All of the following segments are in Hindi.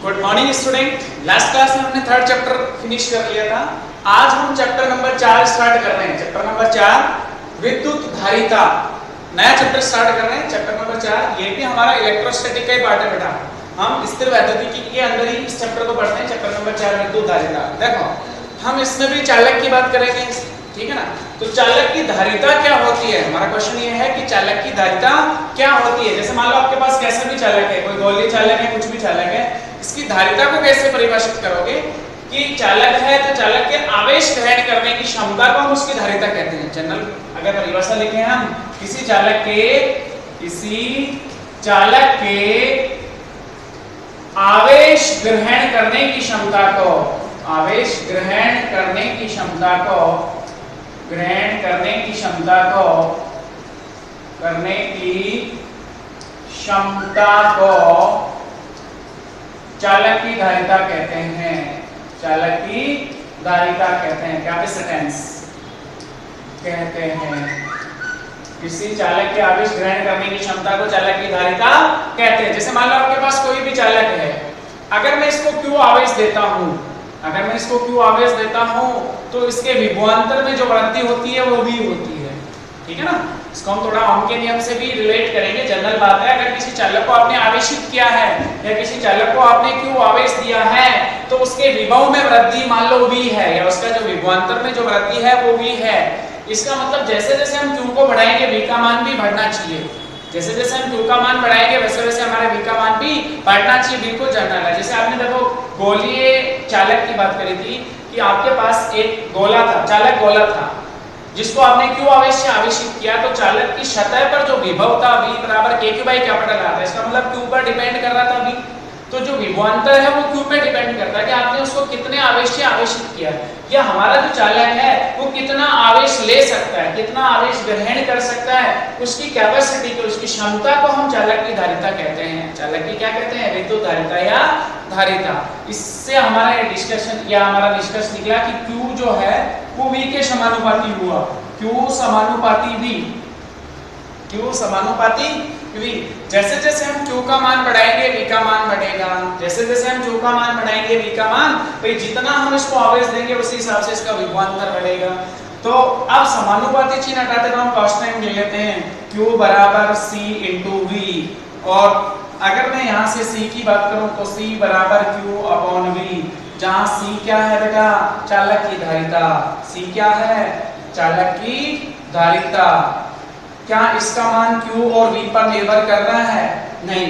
Good morning student. Last class में हमने थर्ड चैप्टर फिनिश कर लिया था। आज हम चैप्टर नंबर 4 स्टार्ट कर रहे हैं। चैप्टर नंबर 4 विद्युत धारिता, नया चैप्टर स्टार्ट कर रहे हैं। चैप्टर नंबर 4 ये भी हमारा इलेक्ट्रोस्टैटिक का ही पार्ट है बेटा। हम स्थिर वैद्युतिकी के अंदर ही इस चैप्टर को पढ़ते हैं। चैप्टर नंबर 4 विद्युत धारिता। देखो हम इसमें भी चालक की बात करेंगे, ठीक है ना। तो चालक की धारिता क्या होती है, हमारा क्वेश्चन ये है कि चालक की धारिता क्या होती है। जैसे मान लो आपके पास कैसा भी चालक है, कोई गोलीय चालक है, कुछ भी चालक है, इसकी धारिता को कैसे परिभाषित करोगे कि चालक है तो चालक के आवेश ग्रहण करने की क्षमता को हम उसकी धारिता कहते हैं। जनरल अगर परिभाषा लिखे हम किसी चालक के आवेश ग्रहण करने की क्षमता को, आवेश ग्रहण करने की क्षमता को, ग्रहण करने की क्षमता को, करने की क्षमता को चालक की धारिता कहते हैं। चालक की धारिता कहते हैं, कैपेसिटेंस कहते हैं। किसी चालक के आवेश ग्रहण करने की क्षमता को चालक की धारिता कहते हैं। जैसे मान लो आपके पास कोई भी चालक है, अगर मैं इसको Q आवेश देता हूं, अगर मैं इसको Q आवेश देता हूं तो इसके विभवांतर में जो वृद्धि होती है वो भी होती है, ठीक है ना। इसको हम थोड़ा ओम के नियम से भी रिलेट करेंगे। जनरल बात है, अगर किसी चालक को आपने आवेशित किया है या किसी चालक को आपने Q आवेश दिया है तो उसके विभव में वृद्धि मान लो V है, या उसका जो विभवांतर में जो वृद्धि है वो V है। इसका मतलब जैसे जैसे हम Q को बढ़ाएंगे V का मान भी बढ़ना चाहिए। जैसे जैसे हम Q का मान बढ़ाएंगे वैसे वैसे हमारे V का मान भी बढ़ना चाहिए। बिल्कुल जनरल है। जैसे आपने देखो गोलीय चालक की बात करी थी कि आपके पास एक गोला था, चालक गोला था, जिसको आपने Q आवेश से आवेशित किया तो चालक की सतह पर जो विभव था V बराबर KQ/कैपिटल R था। इसका मतलब Q पर डिपेंड कर रहा था V, तो जो विभवांतर है वो Q पे डिपेंड करता है कि आपने उसको कितने आवेश से आवेशित किया, या हमारा जो चालक है वो कितना आवेश ले सकता है, कितना आवेश ग्रहण कर सकता है, उसकी कैपेसिटी को, उसकी क्षमता को हम चालक की धारिता कहते हैं। चालक की क्या कहते हैं, विद्युत धारिता या धारिता। इससे हमारा डिस्कशन या हमारा निष्कर्ष निकला कि Q जो है वो V के समानुपाती हुआ। Q समानुपाती V, Q समानुपाती V। जैसे जैसे हम Q का मान बढ़ाएंगे V का मान बढ़ेगा, जैसे जैसे हम Q का मान बढ़ाएंगे V का मान, भाई जितना हम इसको आवेश देंगे उसी हिसाब से इसका विभवांतर बढ़ेगा। तो अब समानुपाती चिन्ह हटाते तो हम कांस्टेंट ले लेते हैं, Q बराबर C इंटू V। और अगर मैं यहाँ से C की बात करूं तो C बराबर Q अपॉन V, जहाँ C क्या है बेटा, चालक की धारिता। C क्या है, चालक की धारिता। क्या इसका मान Q और V पर निर्भर कर रहा है, नहीं।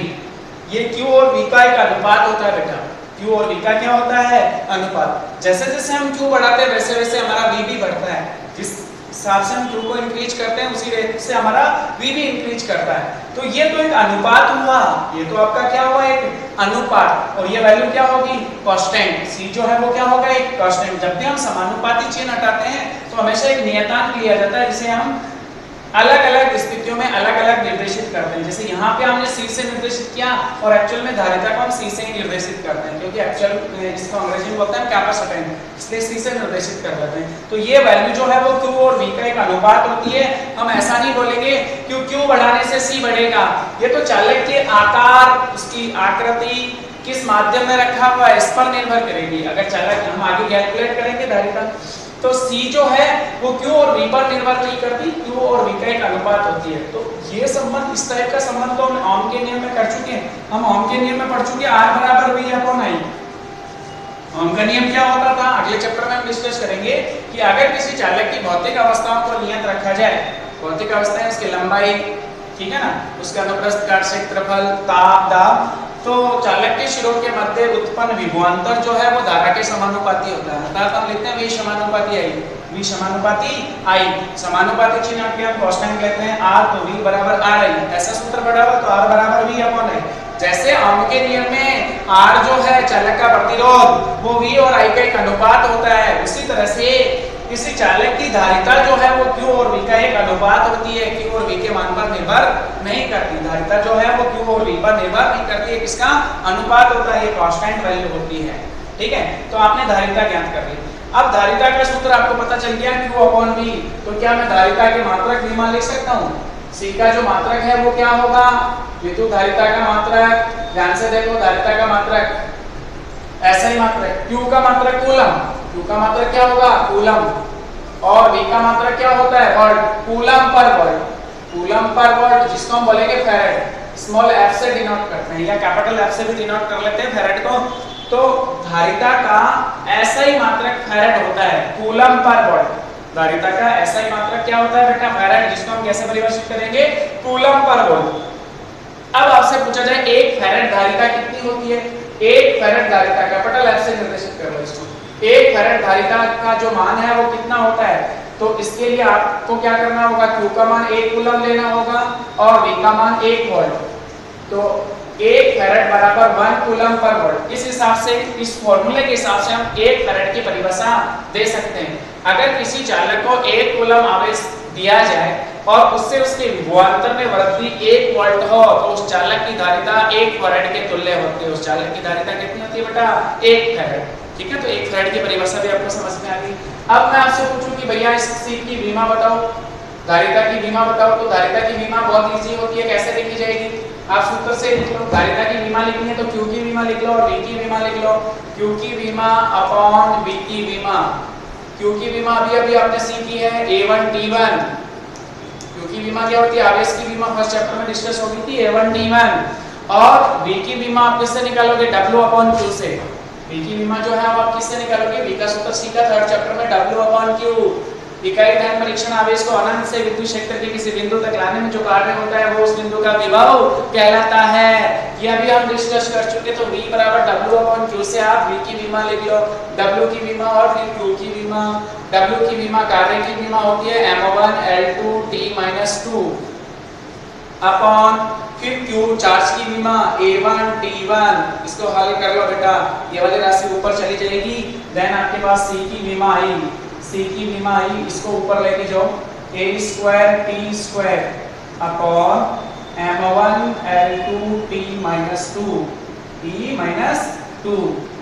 ये Q और V का एक अनुपात होता है बेटा। Q और V का क्या होता है, अनुपात। जैसे जैसे हम Q बढ़ाते हैं वैसे वैसे हमारा V भी बढ़ता है। जिस हिसाब से हम Q को इंक्रीज करते हैं उसी रेट से हमारा V भी इंक्रीज करता है। तो ये तो एक अनुपात हुआ, ये तो आपका क्या हुआ, एक अनुपात। और ये वैल्यू क्या होगी, कांस्टेंट। C जो है वो क्या होगा, एक कांस्टेंट। जब भी हम समानुपाती चिन्ह हटाते हैं तो हमेशा एक नियतांक लिया जाता है जिसे हम अलग अलग स्थितियों में अलग अलग निर्देशित करते हैं। जैसे यहाँ पे हमने C से निर्देशित किया और एक्चुअल में धारिता को हम C से ही निर्देशित करते हैं, क्योंकि एक्चुअल इसको अंग्रेजी में बोलते हैं कैपेसिटेंस, इसलिए C से निर्देशित कर लेते हैं। तो ये वैल्यू जो है वो Q और V का एक अनुपात होती है। हम ऐसा नहीं बोलेंगे कि Q बढ़ाने से C बढ़ेगा। ये तो चालक के आकार, उसकी आकृति किस माध्यम में रखा हुआ है इस पर निर्भर करेगी। अगर चालक, हम आगे कैलकुलेट करेंगे धारिता, तो C जो है वो Q और V पर निर्भर नहीं करती, Q और V का एक अनुपात होती है। तो ये संबंध, इस टाइप का संबंध तो हम ओम के नियम में कर चुके हैं। हम ओम के नियम में पढ़ चुके हैं, R बराबर V अपॉन I। ओम का नियम क्या होता था, अगले चैप्टर में हम डिस्कस करेंगे कि अगर किसी चालक की भौतिक अवस्थाओं को नियत रखा जाए, भौतिक अवस्थाएं उसकी लंबाई, ठीक है ना, उसका अनुप्रस्थ काट क्षेत्रफल, ताप, दाब, तो चालक के सिरों के मध्य उत्पन्न विभवांतर जो है वो धारा के समानुपाती होता है। अर्थात हम लिखते हैं V समानुपाती I, V समानुपाती I। समानुपाती चिन्ह के हम कांस्टेंट लेते हैं R, तो V बराबर RI। ऐसा सूत्र पढ़ा हुआ तो R बराबर V अपॉन I। जैसे ओम के नियम में R जो है चालक का प्रतिरोध, वो V और I का एक अनुपात होता है, उसी तरह से किसी चालक की धारिता जो है वो Q और V का एक अनुपात होती है। Q और V के मान पर निर्भर नहीं करती। धारिता जो है वो Q और V पर निर्भर नहीं करती है, किसका अनुपात होता है, ये कांस्टेंट वैल्यू होती है। ठीक है, तो आपने धारिता ज्ञात कर ली। अब धारिता का सूत्र आपको पता चल गया Q अपॉन V। तो क्या मैं धारिता के मात्रक भी मान लिख सकता हूँ? C का जो मात्रक है वो क्या होगा? विद्युत धारिता का मात्रक। ध्यान से देखो, धारिता का मात्रक SI मात्रक, Q का मात्रक कूलम, Q का मात्रक क्या होगा कूलम, और V का मात्रक क्या होता है volt, coulomb per volt, coulomb per volt जिसको हम बोलेंगे फैराड, स्मॉल f से डिनोट करते हैं या कैपिटल F से भी डिनोट कर लेते हैं फैराड को। तो धारिता का SI मात्रक फैराड होता है कूलम पर वोल्ट, धारिता का SI मात्रक क्या होता है बेटा फैराड, जिसको हम कैसे परिभाषित करेंगे कूलम पर वोल्ट। अब आपसे पूछा जाए एक फैराड धारिता कितनी होती है, एक फैराड धारिता कैपिटल F से निर्देशित कर लो इसको, एक फैराड धारिता का जो मान है वो कितना होता है, तो इसके लिए आपको क्या करना होगा, Q का मान 1 कूलम लेना होगा और V का मान 1 वोल्ट, तो 1 फैराड बराबर 1 कूलम पर वोल्ट। इस हिसाब से, इस फॉर्मूले के हिसाब से हम 1 फैराड की परिभाषा दे सकते हैं। अगर किसी चालक को 1 कूलम आवेश दिया जाए और उससे उसके विभवांतर में वृद्धि 1 वोल्ट हो तो उस चालक की धारिता 1 फैराड के तुल्य होती है। उस चालक की धारिता कितनी होती है बेटा 1 फैराड, ठीक है। तो 1 फैराड की परिभाषा भी आपको समझ में आ गई। अब मैं आपसे पूछूं कि भैया इस चीज की विमा बताओ, धारिता की विमा बताओ, तो धारिता की विमा बहुत इजी होती है, कैसे लिखी जाएगी, आप सूत्र से लिख लो। धारिता की विमा लिखनी है तो Q की विमा लिख लो और V की विमा लिख लो, Q की विमा अपॉन V की विमा। Q की विमा अभी अभी आपने सीखी है A1 T1, Q की विमा क्या होती है, आवेश की विमा फर्स्ट चैप्टर में डिस्कस हो गई थी A1 T1, और V की विमा आप किससे निकालोगे W अपॉन Q से। V की विमा जो है आप किससे निकालोगे, V का सूत्र सीखा थर्ड चैप्टर में W अपॉन Q। इकाई ध्यान परीक्षण आवेश को अनंत से विद्युत क्षेत्र के किसी बिंदु तक लाने में जो कार्य होता है वो उस बिंदु का विभव कहलाता है। ये अभी हम डिस्कस कर चुके, तो V बराबर W अपॉन Q से आप V की विमा लिख लो, W की विमा और फिर Q की विमा। W की विमा कार्य की विमा होती है M1 L2 T-2 अपॉन फिर Q चार्ज की विमा A1 T1, इसको हल कर लो बेटा, ये वाली राशि ऊपर चली जाएगी। देन आपके पास C की विमा आई, C की विमा आई, इसको ऊपर लेके जाओ A² T² upon M1 L2 T-2 T-2,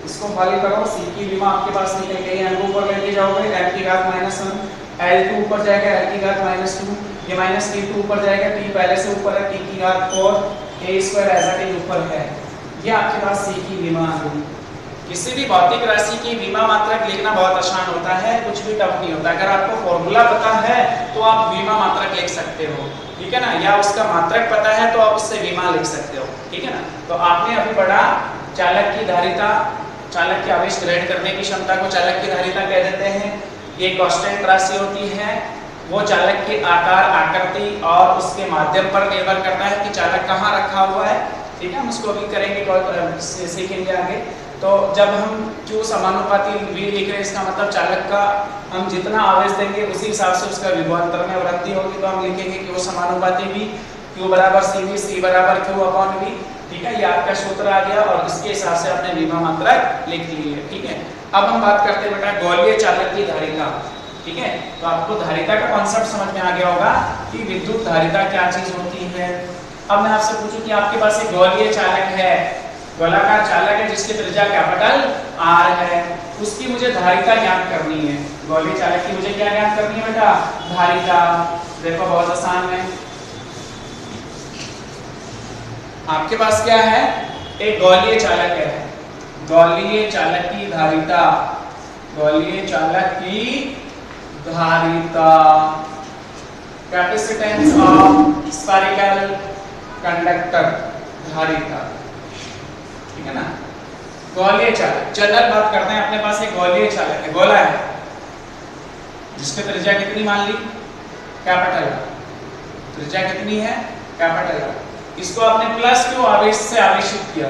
इसको हल करो। C की विमा आपके पास निकल गई, M को ऊपर लेके जाओगे M की घात -1, L2 ऊपर जाएगा L की घात -2, ये माइनस T2 ऊपर जाएगा, T पहले से ऊपर है, T की घात 4, A² ऐसा के ऊपर है। ये आपके पास C की विमा आ गई। किसी भी भौतिक राशि की विमा मात्रक लिखना बहुत आसान होता है, कुछ भी टफ नहीं होता। अगर आपको फॉर्मूला पता है तो आप विमा मात्रक लिख सकते हो, ठीक है ना, या उसका मात्रक पता है तो आप उससे विमा लिख सकते हो, ठीक है ना। तो आपने अभी पढ़ा चालक की धारिता, चालक के आवेश ग्रहण करने की क्षमता को चालक की धारिता कह देते हैं। ये कांस्टेंट राशि होती है, वो चालक के आकार, आकृति और उसके माध्यम पर निर्भर करता है कि चालक कहाँ रखा हुआ है, ठीक है। हम उसको अभी करेंगे, सीखेंगे आगे। तो जब हम Q समानुपाती V लिख रहे हैं, इसका मतलब चालक का हम जितना आवेश देंगे उसी हिसाब से उसका विभवांतर में वृद्धि होगी, तो हम लिखेंगे Q समानुपाती V, Q बराबर CV, C बराबर Q अपॉन V, ठीक है। ये आपका सूत्र आ गया और इसके हिसाब से आपने विभव मात्रक लिख ली है, ठीक है। अब हम बात करते हैं बेटा गोलीय चालक की धारिता, ठीक है। तो आपको धारिता का कॉन्सेप्ट समझ में आ गया होगा कि विद्युत धारिता क्या चीज होती है। अब मैं आपसे पूछूं कि आपके पास एक गोलीय चालक है, गोलाकार चालक है जिसकी त्रिज्या कैपिटल R है, उसकी मुझे धारिता ज्ञात करनी है। गोलीय चालक की मुझे क्या ज्ञात करनी है बेटा, धारिता। देखो बहुत आसान है, आपके पास क्या है, एक गोलीय चालक है, गोलीय चालक की धारिता, गोलीय चालक की धारिता, कैपेसिटेंस ऑफ स्फेरिकल कंडक्टर, धारिता, ठीक है ना। गोलीय चालक, जनरल बात करते हैं, अपने पास एक गोलीय चालक है, गोला है जिसकी त्रिज्या कितनी मान ली, कैपिटल, त्रिज्या कितनी है, कैपिटल। इसको आपने प्लस Q आवेश से आवेशित किया।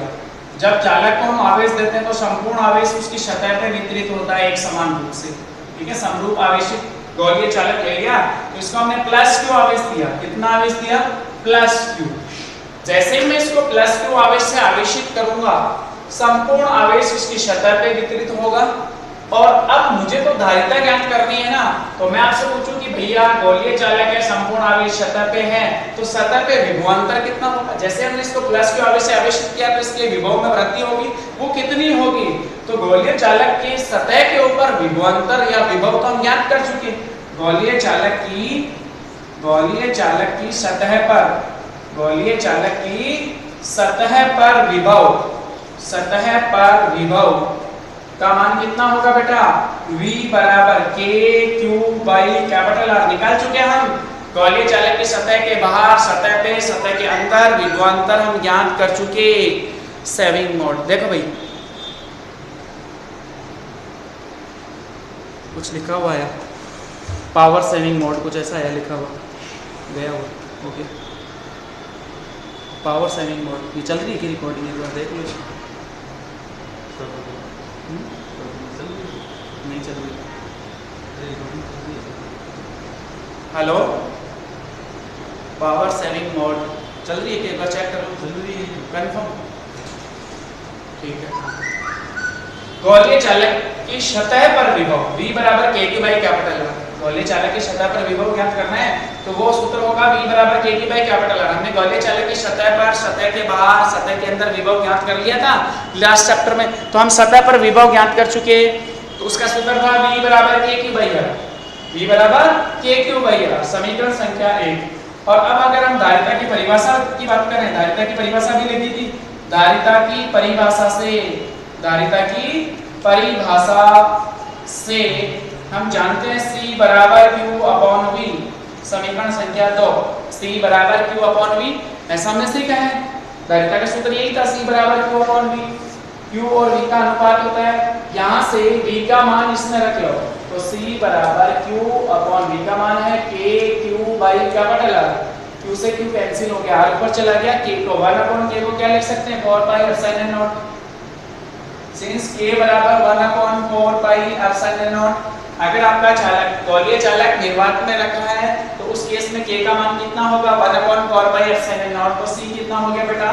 जब चालक को हम आवेश देते हैं तो संपूर्ण आवेश उसकी सतह पर वितरित होता है एक समान रूप से, ठीक है। समरूप आवेशित गोलीय चालक ले लिया तो इसको हमने प्लस Q आवेश दिया। कितना आवेश दिया, प्लस Q। जैसे ही मैं इसको प्लस Q आवेश से आवेशित करूंगा, संपूर्ण आवेश इसकी सतह पे वितरित होगा। और अब मुझे तो धारिता ज्ञात करनी है ना, तो मैं आपसे पूछूं कि भैया गोलीय चालक है, संपूर्ण आवेश सतह पे है, तो सतह पे विभवांतर कितना होगा। जैसे हमने इसको प्लस Q आवेश से आवेशित किया तो इसके विभव में वृद्धि होगी, वो कितनी होगी, तो गोलीय चालक की सतह के ऊपर विभवांतर या विभव तो हम ज्ञात कर चुके। गोलीय चालक की सतह पर, गोलीय चालक की सतह पर विभव, सतह पर विभव का मान कितना होगा बेटा? V बराबर K Q by capital R। निकाल चुके हम गोलीय चालक की सतह के बाहर, सतह पे, सतह के अंदर विभवांतर हम ज्ञात कर चुके। सेविंग मोड देखो भाई, कुछ लिखा हुआ है पावर सेविंग मोड, कुछ ऐसा है लिखा हुआ, गया हुआ। ओके, पावर सेविंग मोड ये चल रही है कि रिकॉर्डिंग? एक बार देख लो। नहीं चल रही। हेलो, पावर सेविंग मोड चल रही है कि एक बार चेक करो? चल रही है, कंफर्म? ठीक है। गोलीय चालक की सतह पर विभव V बराबर KQ बाई कैपिटल R। गोलीय चालक की सतह पर विभव ज्ञात करना है तो वो सूत्र होगा V बराबर KQ बाई कैपिटल R। हमने गोलीय चालक की सतह पर, सतह के बाहर, सतह के अंदर विभव ज्ञात कर लिया था लास्ट चैप्टर में। तो हम सतह पर विभव ज्ञात कर चुके, तो उसका सूत्र था V बराबर KQ बाई R। V बराबर KQ बाई R, समीकरण संख्या 1। और अब अगर हम धारिता की परिभाषा की बात करें, धारिता की परिभाषा भी लिखी थी। धारिता की परिभाषा से हम जानते हैं C बराबर Q अपॉन V। समीकरण संख्या 2, C बराबर Q अपॉन V, ऐसा हमने सीखा है। धारिता का सूत्र यही था, C बराबर Q अपॉन V। Q और V का अनुपात होता है, यहाँ से V का मान इसमें रख लो, तो C बराबर Q अपॉन V का मान है KQ by capital R। Q से Q कैंसिल हो गया, R ऊपर चला गया, K को 1 अपॉन K को क्या लिख सकते हैं? 4 pi epsilon not. Since K बराबर 1 अपॉन 4 पाई एप्सिलॉन नॉट। अगर आपका चालक गोलीय चालक निर्वात में रखा है तो उस केस में K का मान कितना होगा? 1 अपॉन 4 पाई एप्सिलॉन नॉट। तो C कितना हो गया बेटा?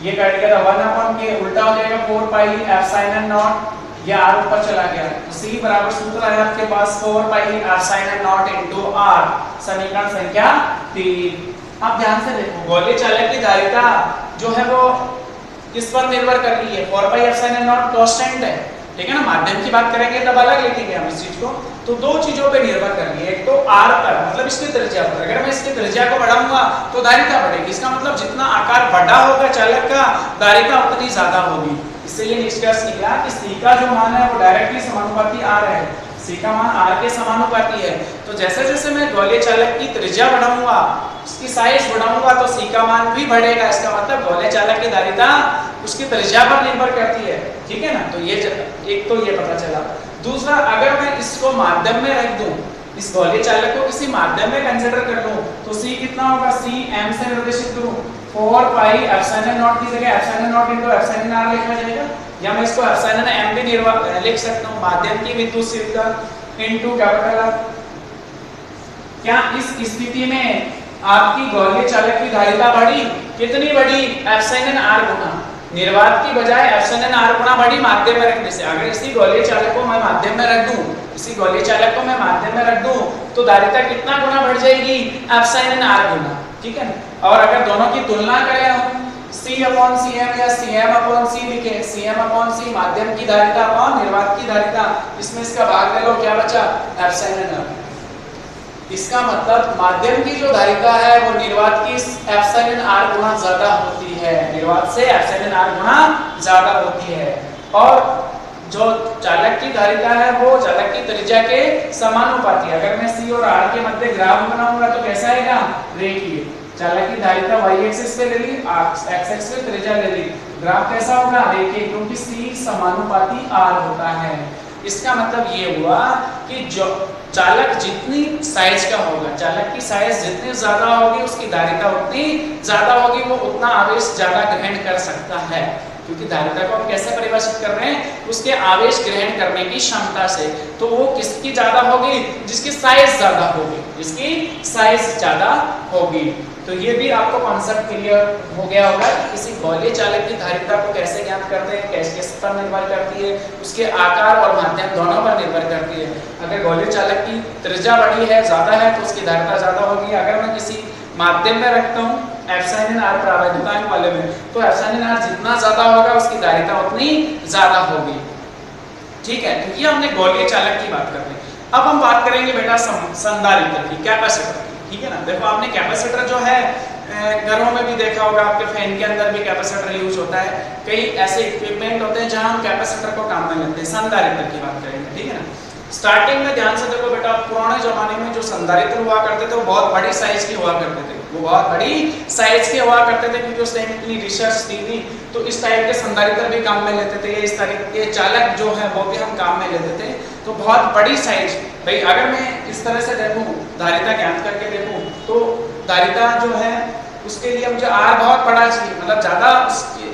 ये कट गया था, 1 अपॉन K उल्टा हो जाएगा 4 पाई एप्सिलॉन नॉट, ये R ऊपर चला गया। तो C बराबर सूत्र है आपके पास 4 pi epsilon not into R। समीकरण संख्या 3। आप ध्यान से देखो, गोलीय चालक की धारिता जो है वो किस पर निर्भर कर रही है? 4 पाई एप्सिलॉन नॉट कांस्टेंट है, ठीक है ना। माध्यम की बात करेंगे तब अलग लिखेंगे हम इस चीज को। तो दो चीजों पे निर्भर कर रही है, एक तो R पर, मतलब इसकी त्रिज्या पर। अगर मैं इसकी त्रिज्या को बढ़ाऊंगा तो धारिता बढ़ेगी। इसका मतलब जितना आकार बड़ा होगा चालक का, धारिता उतनी ज्यादा होगी। इससे ये निष्कर्ष निकला कि C का जो मान है वो डायरेक्टली समानुपाती R है। C का मान R के समानुपाती है। तो जैसे जैसे मैं गोलीय चालक की त्रिज्या बढ़ाऊंगा, उसकी साइज बढ़ाऊंगा, तो C का मान भी बढ़ेगा। इसका मतलब गोलीय चालक की धारिता उसकी त्रिज्या पर निर्भर करती है, ठीक है ना। तो ये एक तो ये पता चला। दूसरा, अगर मैं इसको माध्यम में रख दूं, इस गोलीय चालक को किसी माध्यम में कंसीडर कर लूं, तो C कितना होगा? C m से निर्देशित करूं, 4 पाई एप्सिलॉन नॉट की जगह epsilon not into epsilon r लिखा जाएगा, या मैं इसको एप्सिलॉन m भी लिख सकता हूं, माध्यम की विद्युतशीलता इनटू कैपिटल R। क्या इस स्थिति में आपकी गोलीय चालक की धारिता बढ़ी? कितनी बढ़ी? एप्सिलॉन r गुना। निर्वात की बजाय एप्सिलॉन r गुना बढ़ी माध्यम में रखने से। अगर इसी गोलीय चालक को मैं माध्यम में रख दूं, इसी गोलीय चालक को मैं माध्यम में रख दूं, तो धारिता कितना गुना बढ़ जाएगी? एप्सिलॉन r गुना, ठीक है। और अगर दोनों की तुलना करें हम, C अपॉन Cm या Cm अपॉन C लिखे, Cm अपॉन C माध्यम की धारिता अपॉन निर्वात की धारिता, इसमें इसका भाग ले लो, क्या बचा? Epsilon r। इसका मतलब माध्यम की जो धारिता है वो निर्वात की एप्सिलॉन r गुना ज्यादा होती है, निर्वात से एप्सिलॉन r गुना ज्यादा होती है। और जो चालक की धारिता है वो चालक की त्रिज्या के समानुपाती है। अगर मैं C और R के मध्य ग्राफ बनाऊंगा तो कैसा आएगा? रेखीय। चालक की धारिता y एक्सिस पे ले ली, x एक्सिस पे त्रिज्या ले ली, ग्राफ कैसा होगा? रेखीय, क्योंकि C समानुपाती R होता है। इसका मतलब ये हुआ कि जो चालक जितनी साइज का होगा, चालक की साइज जितनी ज्यादा होगी उसकी धारिता उतनी ज्यादा होगी, वो उतना आवेश ज्यादा ग्रहण कर सकता है। क्योंकि धारिता को हम कैसे परिभाषित कर रहे हैं? उसके आवेश ग्रहण करने की क्षमता से। तो वो किसकी ज्यादा होगी? जिसकी साइज ज्यादा होगी, जिसकी साइज ज्यादा होगी। तो ये भी आपको कॉन्सेप्ट क्लियर हो गया होगा कि किसी गोलीय चालक की धारिता को कैसे ज्ञात करते हैं, किस पर निर्भर करती है, उसके आकार और माध्यम दोनों पर निर्भर करती है। अगर गोलीय चालक की त्रिज्या बड़ी है, ज्यादा है, तो उसकी धारिता ज्यादा होगी। अगर मैं किसी माध्यम में रखता हूँ एप्सिलॉन r प्रावैधिकांक वाले में, तो एप्सिलॉन r जितना ज्यादा होगा उसकी धारिता उतनी ज्यादा होगी, ठीक है। तो ये हमने गोलीय चालक की बात कर ली। अब हम बात करेंगे बेटा संधारित्र की, कैपेसिटर की, ठीक है ना। देखो आपने कैपेसिटर जो है घरों में भी देखा होगा, आपके फैन के अंदर भी कैपेसिटर यूज होता है। कई ऐसे इक्विपमेंट होते हैं जहां हम कैपेसिटर को काम में लेते हैं। संधारित्र की बात करेंगे, ठीक है ना। स्टार्टिंग में ध्यान से देखो बेटा, पुराने जमाने में जो संधारित्र हुआ करते थे वो बहुत बड़ी साइज के हुआ करते थे, वो बहुत बड़ी साइज के हुआ करते थे, क्योंकि उस टाइम इतनी रिसर्च थी नहीं, तो इस टाइप के संधारित्र भी काम में लेते थे। इस तरह के चालक जो है वो भी हम काम में लेते थे। तो बहुत बड़ी साइज, भाई अगर मैं इस तरह से देखूं, धारिता ज्ञात करके देखूं, तो धारिता जो है उसके लिए मुझे आर बहुत बड़ा चाहिए, मतलब ज़्यादा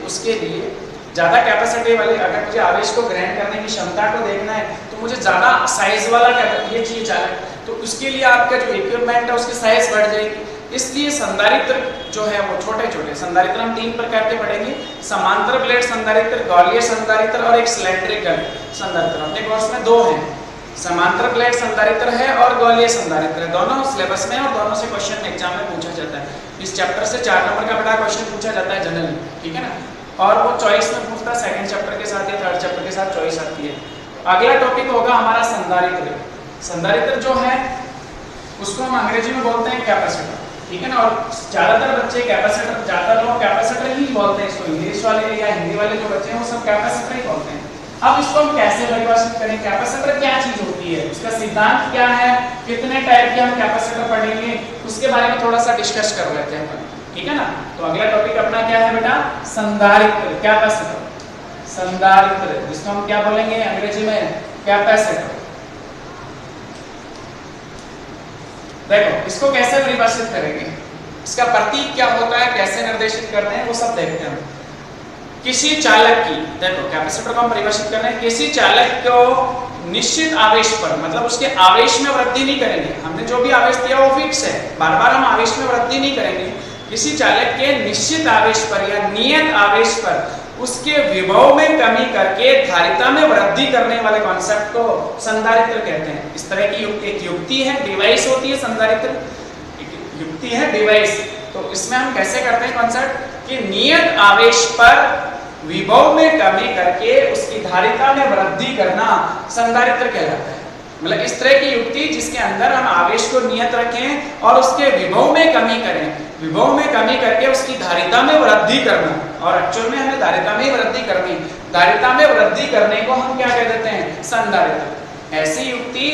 उसके लिए ज़्यादा कैपेसिटी वाले, अगर मुझे आवेश को ग्रहण करने की क्षमता को देखना है तो मुझे ज़्यादा साइज वाला ये चाहिए चालक, तो उसके लिए आपका जो इक्विपमेंट है उसकी साइज बढ़ जाएगी। इसलिए संधारित्र जो है वो छोटे छोटे संधारित्र हम 3 प्रकार के पढ़ेंगे, समांतर प्लेट संधारित्र, गोलीय संधारित्र और एक सिलेंड्रिकल संधारित्र। अपने कोर्स में 2 हैं, समांतर प्लेट संधारित्र है और गोलीय संधारित्र है। दोनों सिलेबस में और दोनों से क्वेश्चन एग्जाम में पूछा जाता है। इस चैप्टर से 4 नंबर का बड़ा क्वेश्चन पूछा जाता है जनरली, ठीक है ना, और वो चॉइस में पूछता है, सेकंड चैप्टर के साथ या थर्ड चैप्टर के साथ चॉइस आती है। अगला टॉपिक होगा हमारा संधारित्र। संधारित्र जो है उसको हम अंग्रेजी में बोलते हैं कैपेसिटर, ठीक है ना, और ज्यादातर बच्चे कैपेसिटर, ज्यादातर लोग कैपेसिटर ही बोलते हैं इसको, इंग्लिश वाले या हिंदी वाले जो बच्चे हैं वो सब कैपेसिटर ही बोलते हैं। अब इसको हम कैसे परिभाषित करें, कैपेसिटर क्या चीज होती है, उसका सिद्धांत क्या है, कितने टाइप के हम कैपेसिटर पढ़ेंगे, उसके बारे में थोड़ा सा डिस्कस कर लेते हैं अपन, ठीक है ना। तो अगला टॉपिक अपना क्या है बेटा, संधारित्र, कैपेसिटर, संधारित्र, जिसको हम क्या बोलेंगे अंग्रेजी में, कैपेसिटर। देखो इसको कैसे परिभाषित करेंगे, इसका प्रतीक क्या होता है, कैसे निर्देशित करते हैं, वो सब देखते हैं। किसी चालक की, देखो कैपेसिटर को हम परिभाषित कर रहे हैं, किसी चालक को निश्चित आवेश पर, मतलब उसके आवेश में वृद्धि नहीं करेंगे, हमने जो भी आवेश दिया वो फिक्स है, बार बार हम आवेश में वृद्धि नहीं करेंगे। किसी चालक के निश्चित आवेश पर या नियत आवेश पर उसके विभव में कमी करके धारिता में वृद्धि करने वाले कॉन्सेप्ट को संधारित्र कहते हैं। इस तरह की एक युक्ति है, डिवाइस होती है संधारित्र, युक्ति है डिवाइस। तो इसमें हम कैसे करते हैं कॉन्सेप्ट कि नियत आवेश पर विभव में कमी करके उसकी धारिता में वृद्धि करना संधारित्र कहलाता है। मतलब इस तरह की युक्ति जिसके अंदर हम आवेश को नियत रखें और उसके विभव में कमी करें, विभव में कमी करके उसकी धारिता में वृद्धि करना, और एक्चुअल में हमें धारिता में वृद्धि करनी, धारिता में वृद्धि करने को हम क्या कह देते हैं, संधारित्र। ऐसी युक्ति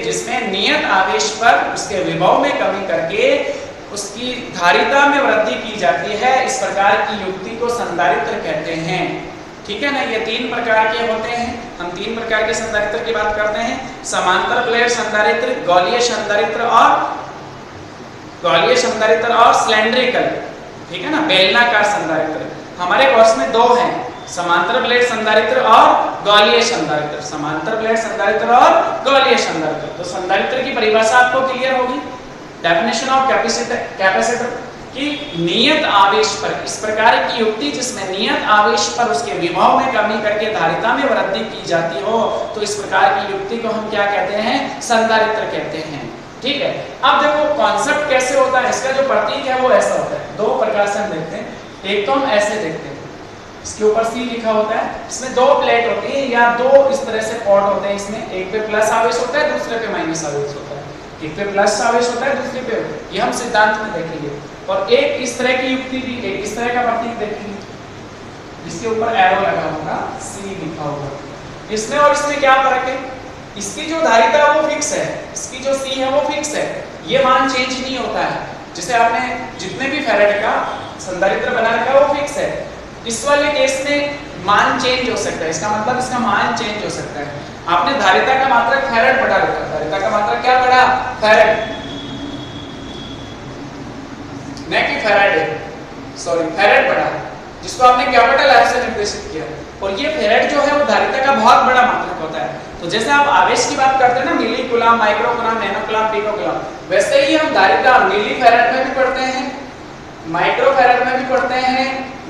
जिसमें नियत आवेश पर उसके विभव में कमी करके उसकी धारिता में वृद्धि की जाती है, इस प्रकार की युक्ति को संधारित्र कहते हैं, ठीक है ना। ये 3 प्रकार के होते हैं, हम 3 प्रकार के संधारित्र की बात करते हैं, समांतर प्लेट संधारित्र, गोलीय संधारित्र और सिलेंड्रिकल, ठीक है ना, बेलनाकार संधारित्र। हमारे कोर्स में 2 हैं, समांतर प्लेट संधारित्र और गोलीय संधारित्र, समांतर प्लेट संधारित्र और गोलीय संधारित्र। तो संधारित्र की परिभाषा आपको क्लियर होगी, डेफिनेशन ऑफ कैपेसिटर कि नियत आवेश पर, इस प्रकार की युक्ति जिसमें नियत आवेश पर उसके विभव में कमी करके धारिता में वृद्धि की जाती हो, तो इस प्रकार की युक्ति को हम क्या कहते हैं, संधारित्र कहते हैं, ठीक है। अब देखो कॉन्सेप्ट कैसे होता है, इसका जो प्रतीक है वो ऐसा होता है, 2 प्रकार से हम देखते हैं। एक तो हम ऐसे देखते हैं, इसके ऊपर सी लिखा होता है, इसमें 2 प्लेट होती है या 2 इस तरह से पॉट होते हैं, इसमें एक पे प्लस आवेश होता है, दूसरे पे माइनस आवेश होता है, एक पे प्लस आवेश होता है, दूसरे पे, ये हम सिद्धांत में देखेंगे। और एक इस तरह की युक्ति भी, एक इस तरह का प्रतीक देखेंगे जिसके ऊपर एरो लगा होगा, सी लिखा होगा। इसमें और इसमें क्या फर्क है, इसकी जो धारिता है वो फिक्स है, इसकी जो सी है वो फिक्स है, ये मान चेंज नहीं होता है। जैसे आपने जितने भी फैराडे का संधारित्र बना रखा है वो फिक्स है, इस वाले केस में मान चेंज हो सकता है, इसका मतलब इसका मान चेंज हो सकता है। आपने धारिता का मात्रक फैराड पढ़ा रखा, धारिता का मात्रक क्या पढ़ा, फैराड, न कि फैराडे, सॉरी फैराड पढ़ा, जिसको आपने कैपिटल एफ से निर्देशित किया। और ये फैराड जो है वो धारिता का बहुत बड़ा मात्रक होता है। तो जैसे आप आवेश की बात करते हैं ना, milli coulomb, micro coulomb, nano coulomb, pico coulomb, वैसे ही हम धारिता मिली फैराड में भी पढ़ते हैं, माइक्रो फैराड में भी पढ़ते हैं,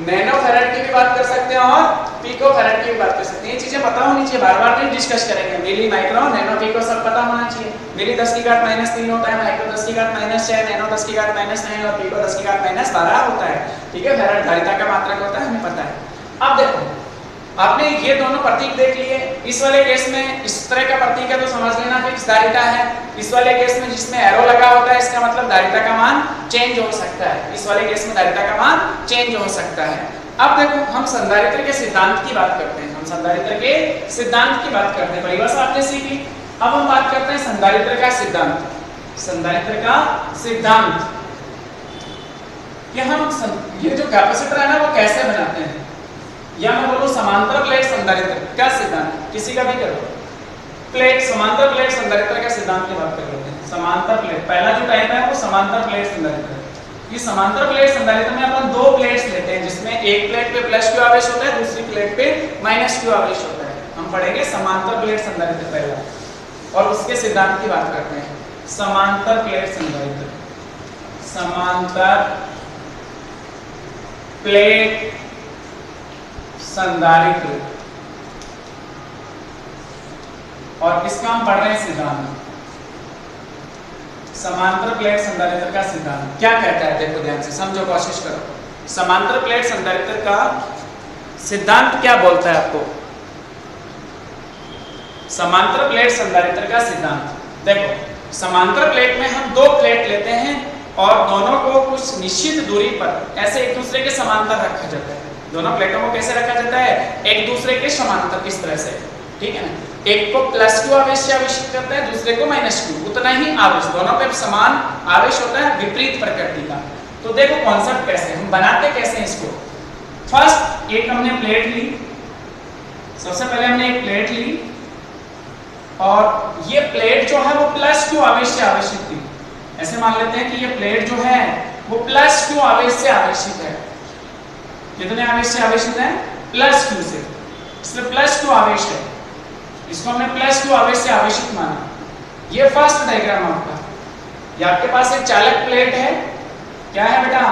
नैनो फैराड की भी बात कर सकते हैं और पिको फैराड की भी बात कर सकते हैं। ये चीजें पता होनी चाहिए, बार बार नहीं डिस्कस करेंगे, मिली, माइक्रो, नैनो, पिको सब पता होना चाहिए। मिली 10 की घात -3 होता है, माइक्रो 10 की घात -6, नैनो 10 की घात -9 और पिको 10 की घात -12 होता है, ठीक है। फैराड धारिता का मात्रक होता है, हमें पता है। अब देखो आपने ये दोनों प्रतीक देख लिए। इस वाले केस में इस तरह का प्रतीक है तो समझ लेना फिक्स धारिता है। इस वाले केस में जिसमें एरो लगा होता है इसका मतलब धारिता का मान चेंज हो सकता है। इस वाले केस में धारिता का मान चेंज हो सकता है। अब देखो हम संधारित्र के सिद्धांत की बात करते हैं। हम संधारित्र के सिद्धांत की बात करते हैं। परिभाषा आपने सीखी। अब हम बात करते हैं संधारित्र का सिद्धांत। संधारित्र का सिद्धांत ये जो कैपेसिटर है ना वो कैसे बनाते हैं, या मैं बोलूं समांतर प्लेट संधारित्र का सिद्धांत, किसी का भी करो प्लेट समांतर प्लेट संधारित्र का सिद्धांत की बात कर लेते हैं। समांतर प्लेट पहला जो टाइप है वो समांतर प्लेट संधारित्र। ये समांतर प्लेट संधारित्र में अपन दो प्लेट्स लेते हैं जिसमें एक प्लेट पे प्लस क्यू आवेश होता है, दूसरी प्लेट पे माइनस क्यू आवेश होता है। हम पढ़ेंगे समांतर प्लेट संधारित्र पहला और उसके सिद्धांत की बात करते हैं। समांतर प्लेट संधारित्र, समांतर प्लेट संधारित्र, और इसका हम पढ़ रहे हैं सिद्धांत। समांतर प्लेट संधारित्र का सिद्धांत क्या कहता है, देखो ध्यान से समझो, कोशिश करो। समांतर प्लेट संधारित्र का सिद्धांत क्या बोलता है आपको? समांतर प्लेट संधारित्र का सिद्धांत देखो, समांतर प्लेट में हम दो प्लेट लेते हैं और दोनों को कुछ निश्चित दूरी पर ऐसे एक दूसरे के समांतर रखा जाता है। दोनों प्लेटों को कैसे रखा जाता है? एक दूसरे के समांतर, इस तरह से, ठीक है ना। एक को प्लस क्यू आवेश से आवेशित करता है, दूसरे को माइनस क्यू, उतना ही आवेश, दोनों पे समान आवेश होता है, विपरीत प्रकृति का। तो देखो कॉन्सेप्ट कैसे हम बनाते कैसे हैं इसको। फर्स्ट एक हमने प्लेट ली, सबसे पहले हमने एक प्लेट ली और ये प्लेट जो है वो प्लस क्यू आवेश से आवेशित थी। ऐसे मान लेते हैं कि ये प्लेट जो है वो प्लस क्यू आवेश से आवेशित है। कितने आवेश से आवेशित है? प्लस क्यू से, इसलिए प्लस क्यू आवेश है, इसको हमने प्लस क्यू आवेश से आवेशित माना। ये फर्स्ट डायग्राम आपका। ये आपके पास एक चालक प्लेट है, क्या है बेटा?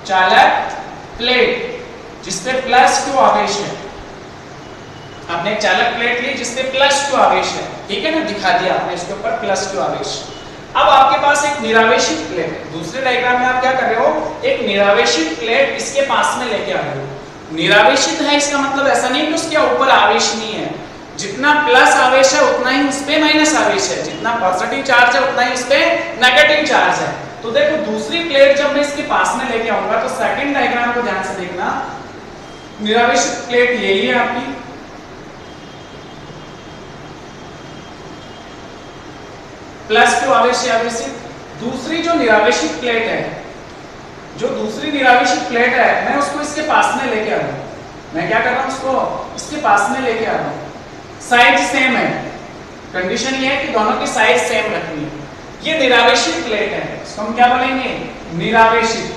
चालक प्लेट, जिसपे प्लस क्यू आवेश है। आपने एक चालक प्लेट ली जिसपे प्लस क्यू आवेश है, ठीक है ना, दिखा दिया आपने इसके ऊपर प्लस क्यू आवेश। अब आपके पास एक निरावेशित प्लेट है। दूसरे डायग्राम में आप क्या कर रहे हो? एक निरावेशित प्लेट इसके पास में लेके आ रहे हो। निरावेशित है इसका मतलब ऐसा नहीं कि उसके ऊपर आवेश नहीं है। जितना प्लस आवेश है उतना ही उस पे माइनस आवेश है, जितना पॉजिटिव चार्ज है उतना ही उस पे नेगेटिव चार्ज है। तो देखो दूसरी प्लेट जब मैं इसके पास में लेके आऊंगा तो सेकंड डायग्राम को ध्यान से देखना। निरावेशित प्लेट यही है आपकी, प्लस क्यू आवेश से आवेशित। दूसरी जो निरावेशित प्लेट है, जो दूसरी निरावेशित प्लेट है, मैं उसको इसके पास में लेके आ रहा हूं। मैं क्या कर रहा हूं? उसको इसके पास में लेके आ रहा हूं। साइज सेम है, कंडीशन ये है कि दोनों की साइज सेम रखनी है। ये निरावेशित प्लेट है, इसको हम क्या बोलेंगे? निरावेशित,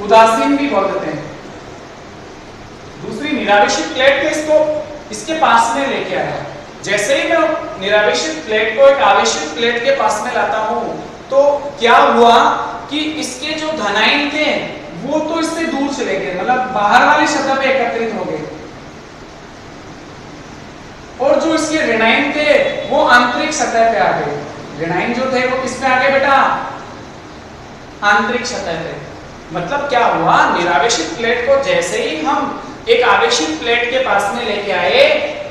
उदासीन भी बोल देते हैं। दूसरी निरावेशित प्लेट को इसको इसके पास में लेके आया। जैसे ही मैं निरावेशित प्लेट को एक आवेशित प्लेट के पास में लाता हूं तो क्या हुआ कि इसके जो धनायन थे वो तो इससे दूर चले गए, मतलब बाहर वाली सतह पे एकत्रित हो गए, और जो इसके ऋणायन थे वो आंतरिक सतह पे आ गए। ऋणायन जो थे वो किस पे आ गए बेटा? आंतरिक सतह पे। मतलब क्या हुआ? निरावेशित प्लेट को जैसे ही हम एक आवेशित प्लेट के पास में लेके आए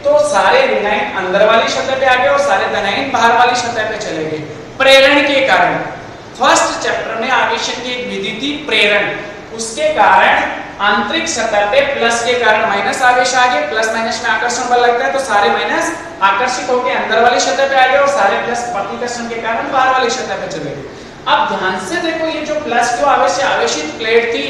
तो सारे ऋणायन अंदर वाली सतह पे आ गए और सारे धनायन बाहर वाली सतह पे चले गए, प्रेरण के कारण। फर्स्ट चैप्टर में आवेशन की एक विधि थी प्रेरण, उसके कारण आंतरिक सतह पे प्लस के कारण माइनस आवेश आ गए। प्लस माइनस में आकर्षण बल लगता है तो सारे माइनस आकर्षित होकर अंदर वाली सतह पे आ गए और सारे प्लस प्रतिकर्षण के कारण बाहर वाली सतह पे चले गए। अब ध्यान से देखो, ये जो प्लस क्यू आवेश से आवेशित प्लेट थी,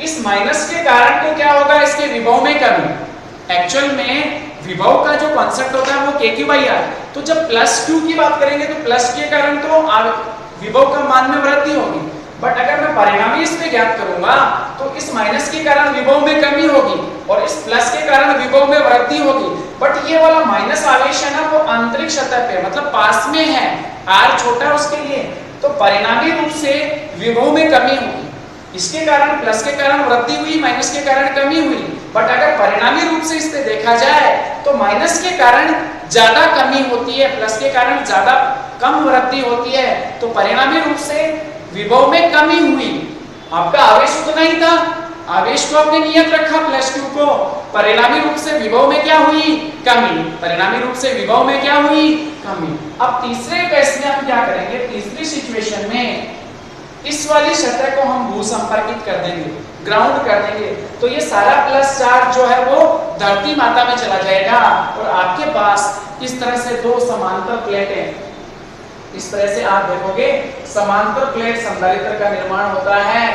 इस माइनस के कारण तो क्या होगा? इसके विभव में कमी। एक्चुअल में विभव का जो कॉन्सेप्ट होता है वो k/r। तो जब प्लस क्यू की बात करेंगे तो प्लस के कारण तो विभव का मान में वृद्धि होगी, बट अगर मैं परिणामी इस पे ज्ञात करूंगा तो इस माइनस के कारण विभव में कमी होगी और इस प्लस के कारण विभव में वृद्धि होगी। बट ये वाला माइनस आवेश है ना वो आंतरिक सतह पे, मतलब पास में है, r छोटा है उसके लिए, तो परिणामी रूप से विभव में कमी होगी। इसके कारण प्लस के कारण वृद्धि हुई, माइनस के कारण कमी हुई। बट अगर परिणामी रूप से इस पे देखा जाए तो माइनस के कारण ज्यादा कमी होती है, प्लस के कारण ज्यादा कम वृद्धि होती है। तो परिणामी रूप से विभव में कमी हुई, आपका आवेश उतना ही था आवेश को आपने नियत रखा प्लस क्यू को, परिणामी रूप से विभव में क्या हुई? कमी। परिणामी रूप से विभव में क्या हुई? कमी। अब तीसरे केस में हम क्या करेंगे? तीसरी सिचुएशन में इस वाली सतह को हम भू संपर्कित कर देंगे, ग्राउंड कर देंगे, तो ये सारा प्लस चार्ज जो है वो धरती माता में चला जाएगा और आपके पास इस तरह से दो समांतर प्लेटें, इस तरह से आप देखोगे समांतर प्लेट संधारित्र का निर्माण होता है,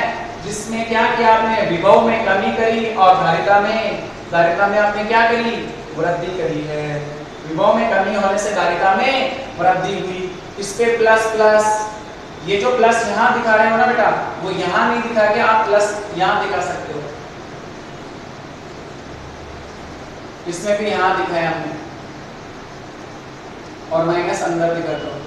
जिसमें क्या किया आपने? विभव में कमी करी और धारिता में आपने क्या करी? वृद्धि करी है। विभव में कमी होने से धारिता में वृद्धि हुई। इस पे प्लस प्लस, ये जो प्लस यहाँ दिखा रहे हो ना बेटा, वो यहाँ नहीं दिखा के आप प्लस यहाँ दिखा सकते हो। इसमें भी यहाँ दिखाया हमने और माइनस अंदर दिखाता हूँ।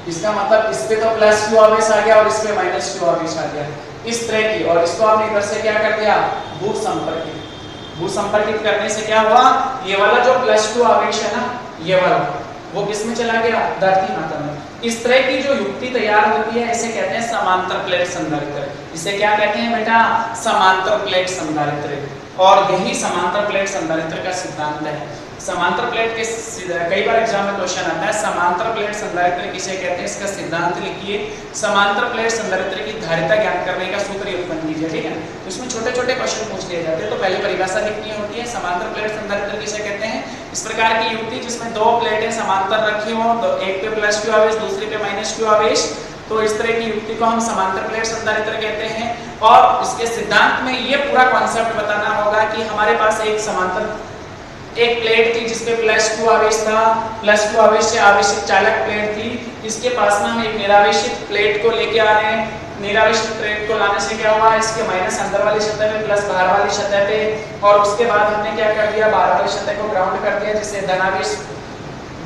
इसका मतलब इस पे तो प्लस क्यू आवेश आ गया और इस पे माइनस क्यू आवेश आ गया, इस तरह की। और इसको आपने इधर से क्या कर दिया? भू संपर्कित। भू संपर्कित करने से क्या हुआ? ये वाला जो प्लस क्यू आवेश है ना, ये वाला वो किस में चला गया? धरती माता में। इस तरह की जो युक्ति तैयार होती है इसे कहते हैं समांतर प्लेट संधारित्र। इसे क्या कहते हैं बेटा? समांतर प्लेट संधारित्र। और यही समांतर प्लेट संधारित्र का सिद्धांत है। समांतर प्लेट के कई बार एग्जाम में क्वेश्चन आता है, समांतर प्लेट संधारित्र किसे कहते हैं? इसका सिद्धांत लिखिए। समांतर प्लेट संधारित्र की धारिता ज्ञात करने का सूत्र उत्पन्न कीजिए, ठीक है। तो इसमें छोटे छोटे क्वेश्चन पूछ लिए जाते हैं। तो पहले परिभाषा लिखनी होती है, समांतर प्लेट संधारित्र किसे कहते हैं? इस प्रकार की युक्ति जिसमें दो प्लेटें समांतर रखी हो, तो एक पे प्लस क्यू आवेश, दूसरी पे माइनस क्यू आवेश, तो इस तरह की युक्ति को हम समांतर प्लेट संधारित्र कहते हैं। और इसके सिद्धांत में ये पूरा कॉन्सेप्ट बताना होगा कि हमारे पास एक प्लेट थी जिसपे प्लस क्यू आवेश था, प्लस क्यू आवेश से आवेशित चालक प्लेट थी, इसके पास में हम एक निरावेशित प्लेट को लेके आ रहे हैं। निरावेशित प्लेट को लाने से क्या हुआ? इसके माइनस अंदर वाली सतह पे प्लस बाहर वाली सतह पे, और उसके बाद हमने क्या कर दिया? बाहर वाली सतह को ग्राउंड कर दिया, जिससे धनावेश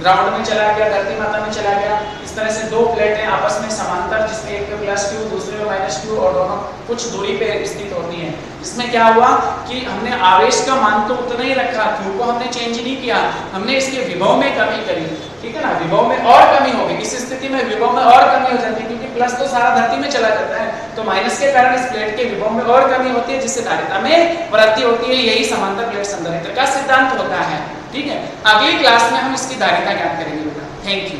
ग्राउंड में चला गया, धरती माता में चला गया। इस तरह से दो प्लेटें आपस में समांतर, जिसमें एक पे प्लस क्यू, दूसरे में माइनस क्यू, और दोनों कुछ दूरी पे स्थित होती हैं। इसमें क्या हुआ कि हमने आवेश का मान तो उतना ही रखा, क्यू को हमने चेंज नहीं किया, हमने इसके विभव में कमी करी, ठीक है ना। विभव में और कमी होगी, इस स्थिति में विभव में और कमी हो जाती है, क्योंकि प्लस तो सारा धरती में चला जाता है, तो माइनस के कारण इस प्लेट के विभव में और कमी होती है, जिससे धारिता में वृद्धि होती है। यही समांतर प्लेट संधारित्र का सिद्धांत होता है, ठीक है। अगली क्लास में हम इसकी धारिता ज्ञात करेंगे बेटा। Thank you.